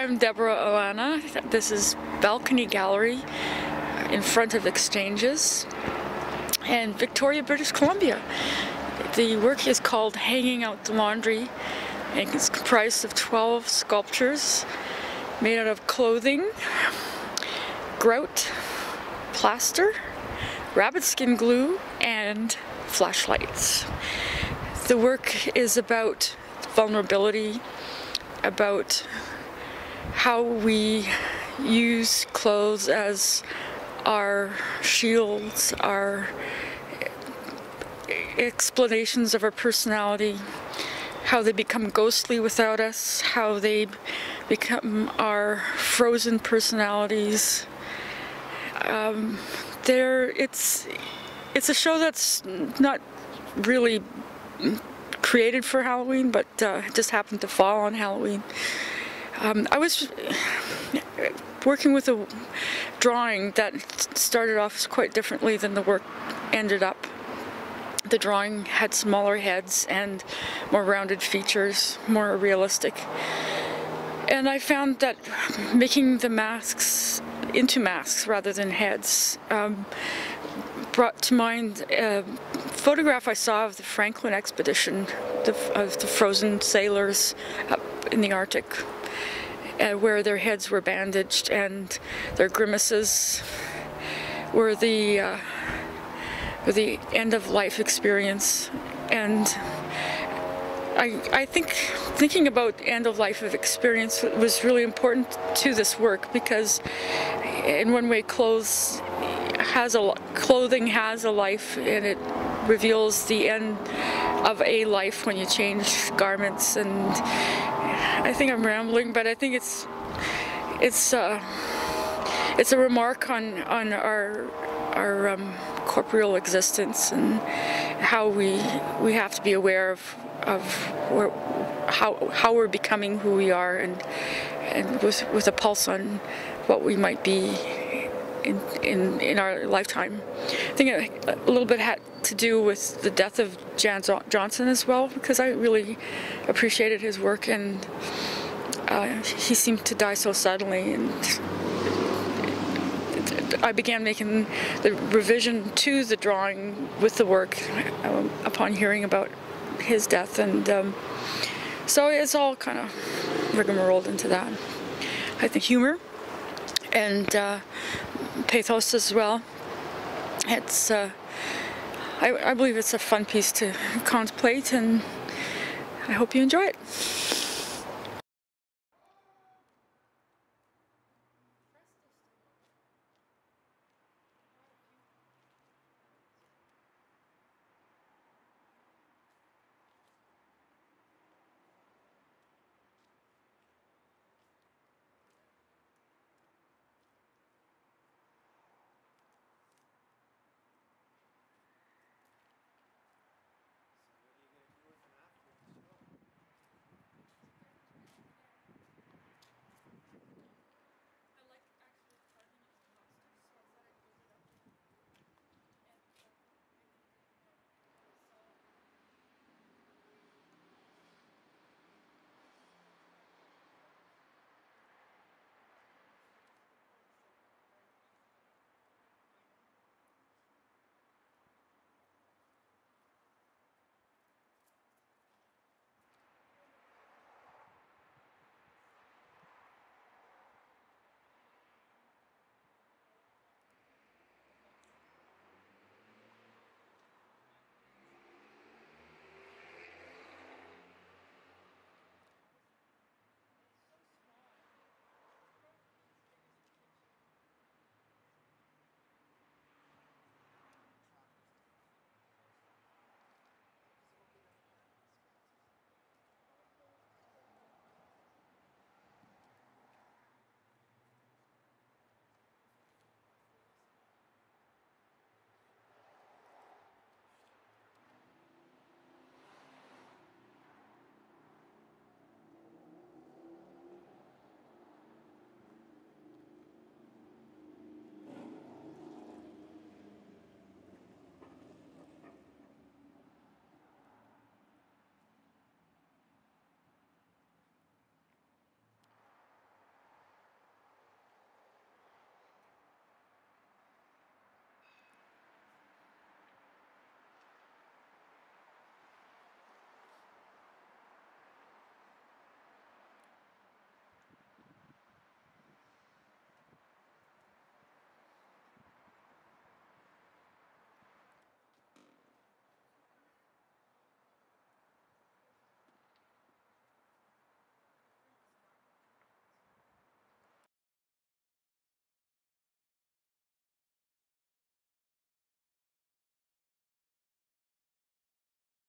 I'm Debora Alanna. This is Balcony Gallery in front of Xchanges in Victoria, British Columbia. The work is called Hanging Out the Laundry, and it's comprised of 12 sculptures made out of clothing, grout, plaster, rabbit skin glue, and flashlights. The work is about vulnerability, about how we use clothes as our shields, our explanations of our personality, how they become ghostly without us, how they become our frozen personalities. It's a show that's not really created for Halloween, but just happened to fall on Halloween. I was working with a drawing that started off quite differently than the work ended up. The drawing had smaller heads and more rounded features, more realistic. And I found that making the masks into masks rather than heads brought to mind a photograph I saw of the Franklin expedition, of the frozen sailors up in the Arctic, where their heads were bandaged and their grimaces were the end-of-life experience. And I think thinking about end-of-life experience was really important to this work, because in one way clothing has a life, and it reveals the end of a life when you change garments. And I think I'm rambling, but I think it's a remark on our corporeal existence, and how we have to be aware of how we're becoming who we are, and with a pulse on what we might be in our lifetime. I think a little bit had to do with the death of Jan Johnson as well, because I really appreciated his work, and he seemed to die so suddenly. And I began making the revision to the drawing with the work upon hearing about his death, and so it's all kind of rigmarolled into that. I think humor and pathos as well. It's I believe it's a fun piece to contemplate, and I hope you enjoy it.